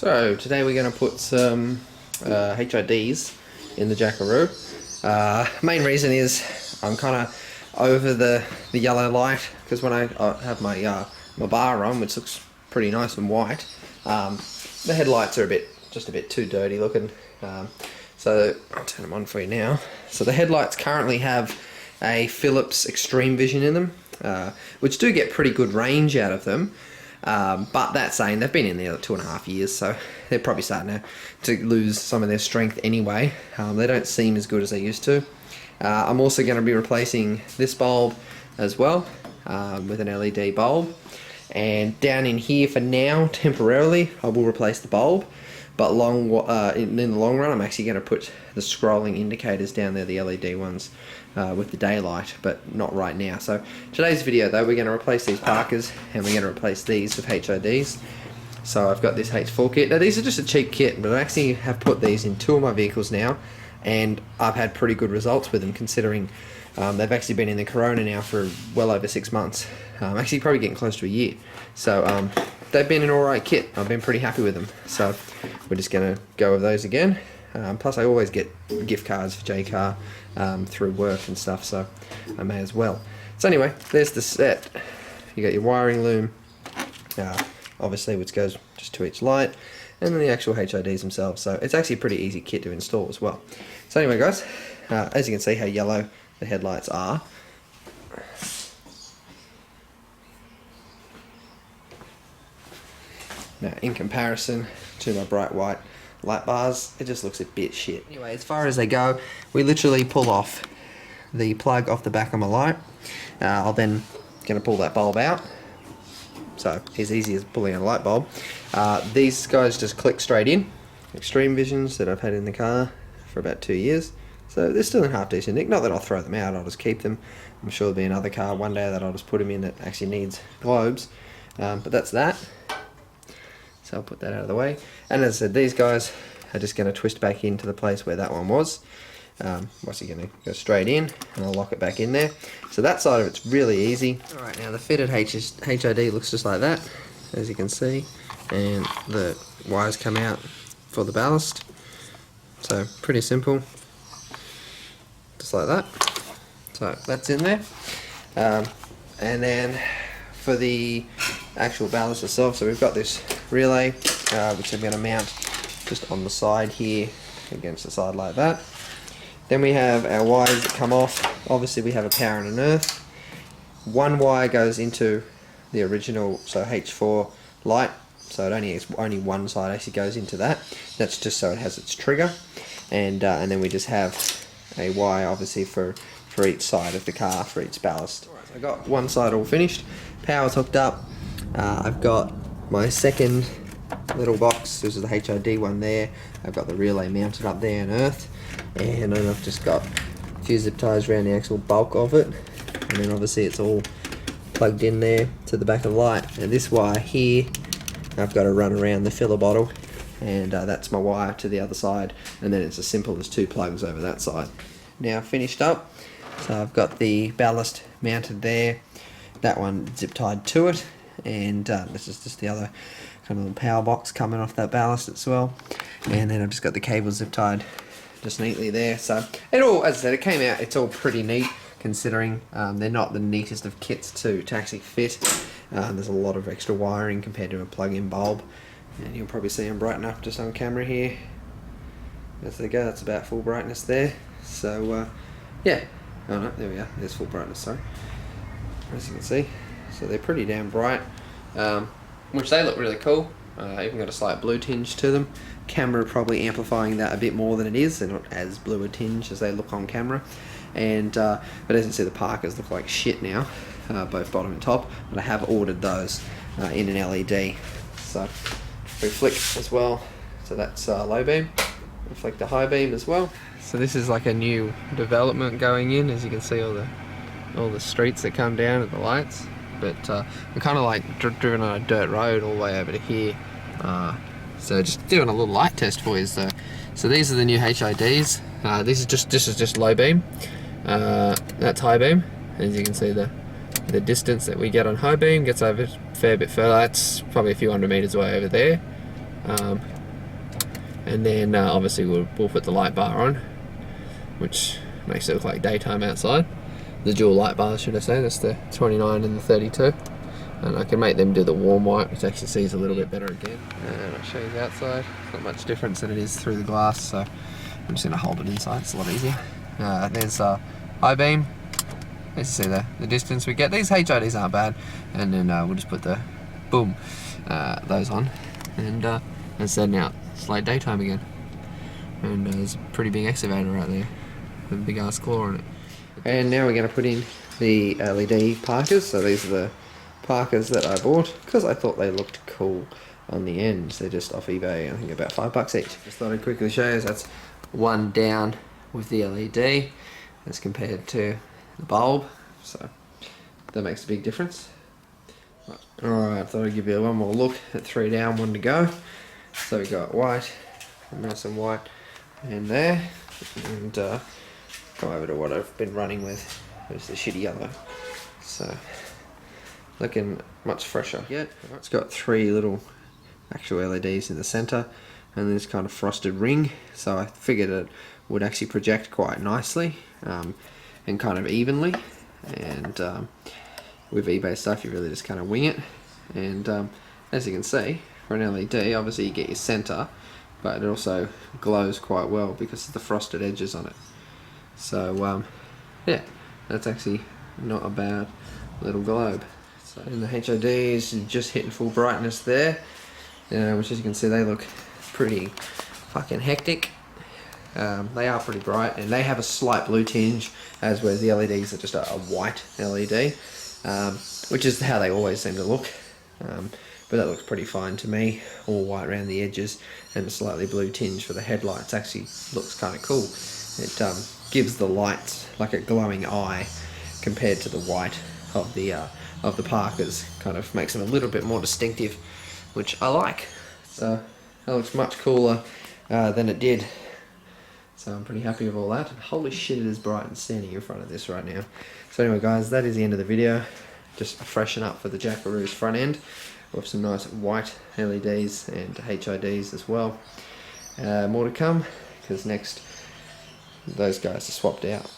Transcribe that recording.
So today we're going to put some HIDs in the Jackaroo. Main reason is I'm kind of over the yellow light, because when I have my my bar on, which looks pretty nice and white, the headlights are just a bit too dirty looking. So I'll turn them on for you now. So the headlights currently have a Philips Extreme Vision in them, which do get pretty good range out of them. But that saying, they've been in there 2.5 years, so they're probably starting to lose some of their strength anyway. They don't seem as good as they used to. I'm also going to be replacing this bulb as well with an LED bulb. And down in here for now, temporarily, I will replace the bulb. But in the long run, I'm actually going to put the scrolling indicators down there, the LED ones, with the daylight, but not right now. So today's video though, we're going to replace these Parkers and we're going to replace these with HIDs. So I've got this H4 kit. Now these are just a cheap kit, but I actually have put these in 2 of my vehicles now, and I've had pretty good results with them, considering they've actually been in the Corona now for well over 6 months. Actually probably getting close to a year. So they've been an alright kit. I've been pretty happy with them. So we're just going to go with those again. Plus I always get gift cards for Jackaroo through work and stuff, so I may as well. So anyway, there's the set. You got your wiring loom, obviously, which goes just to each light, and then the actual HIDs themselves. So it's actually a pretty easy kit to install as well. So anyway guys, as you can see how yellow the headlights are. Now in comparison to my bright white light bars, it just looks a bit shit. Anyway, as far as they go, we literally pull off the plug off the back of my light. I'll then going to pull that bulb out. So as easy as pulling a light bulb. These guys just click straight in. Extreme Visions that I've had in the car for about 2 years. So they're still in half decent nick. Not that I'll throw them out, I'll just keep them. I'm sure there'll be another car one day that I'll just put them in that actually needs globes. But that's that. So I'll put that out of the way. And as I said, these guys are just going to twist back into the place where that one was. What's he going to go straight in, and I'll lock it back in there. So that side of it's really easy. Alright, now the fitted HID looks just like that, as you can see. And the wires come out for the ballast. So pretty simple. Just like that. So that's in there. And then for the actual ballast itself, so we've got this relay, which I'm going to mount just on the side here against the side like that. Then we have our wires that come off. Obviously we have a power and an earth. One wire goes into the original, so H4 light, so it only one side actually goes into that. That's just so it has its trigger, and then we just have a wire obviously for each side of the car, for each ballast. Alright, so I got one side all finished, power's hooked up. I've got my second little box, this is the HID one there. I've got the relay mounted up there in earth, and then I've just got a few zip ties around the actual bulk of it, and then obviously it's all plugged in there to the back of the light. And this wire here, I've got to run around the filler bottle, and that's my wire to the other side, and then it's as simple as 2 plugs over that side. Now finished up, so I've got the ballast mounted there, that one zip tied to it, and this is just the other kind of little power box coming off that ballast as well. And then I've just got the cable zip tied just neatly there. So it all, as I said, it came out, it's all pretty neat, considering they're not the neatest of kits to actually fit. There's a lot of extra wiring compared to a plug-in bulb, and you'll probably see them brighten up just on camera here. As they go, that's about full brightness there. So yeah, oh no, there we are, there's full brightness, sorry, as you can see. So they're pretty damn bright, which they look really cool. Even got a slight blue tinge to them. Camera probably amplifying that a bit more than it is. They're not as blue a tinge as they look on camera. And but as you can see, the Parkers look like shit now, both bottom and top. But I have ordered those in an LED. So reflect as well. So that's low beam. Reflect the high beam as well. So this is like a new development going in. As you can see, all the streets that come down at the lights. But we're kind of like driven on a dirt road all the way over to here. So just doing a little light test for you. So these are the new HIDs. This is just low beam. That's high beam. As you can see, the distance that we get on high beam gets over a fair bit further. That's probably a few hundred meters away over there. And then obviously we'll put the light bar on, which makes it look like daytime outside. The dual light bars, should I say, that's the 29 and the 32. And I can make them do the warm white, which actually sees a little bit better again. And I'll show you the outside. It's not much difference than it is through the glass, so I'm just going to hold it inside, it's a lot easier. There's high beam. Let's see the distance we get. These HIDs aren't bad. And then we'll just put the boom, those on. And as I said, now it's like daytime again. And there's a pretty big excavator right there with a big ass claw on it. And now we're going to put in the LED parkers. So these are the parkers that I bought because I thought they looked cool on the ends. They're just off eBay, I think about $5 each. Just thought I'd quickly show you, that's one down with the LED as compared to the bulb, so that makes a big difference. Alright, I thought I'd give you one more look at 3 down, 1 to go. So we got white, nice and white in there, and go over to what I've been running with, which is the shitty yellow. So looking much fresher. Yeah, it's got 3 little actual LEDs in the center and this kind of frosted ring, so I figured it would actually project quite nicely and kind of evenly. And with eBay stuff you really just kind of wing it. And as you can see, for an LED obviously you get your center, but it also glows quite well because of the frosted edges on it. So yeah, that's actually not a bad little globe. So, and the HIDs just hitting full brightness there, which as you can see they look pretty fucking hectic. They are pretty bright and they have a slight blue tinge, as whereas the LEDs are just a white LED, which is how they always seem to look. But that looks pretty fine to me, all white around the edges and a slightly blue tinge for the headlights. Actually looks kind of cool. It gives the lights like a glowing eye compared to the white of the parkers. Kind of makes them a little bit more distinctive, which I like. So that looks much cooler than it did. So I'm pretty happy with all that. And holy shit, it is bright and standing in front of this right now. So anyway guys, that is the end of the video. Just a freshen up for the Jackaroo's front end with some nice white LEDs and HIDs as well. More to come, because next those guys are swapped out.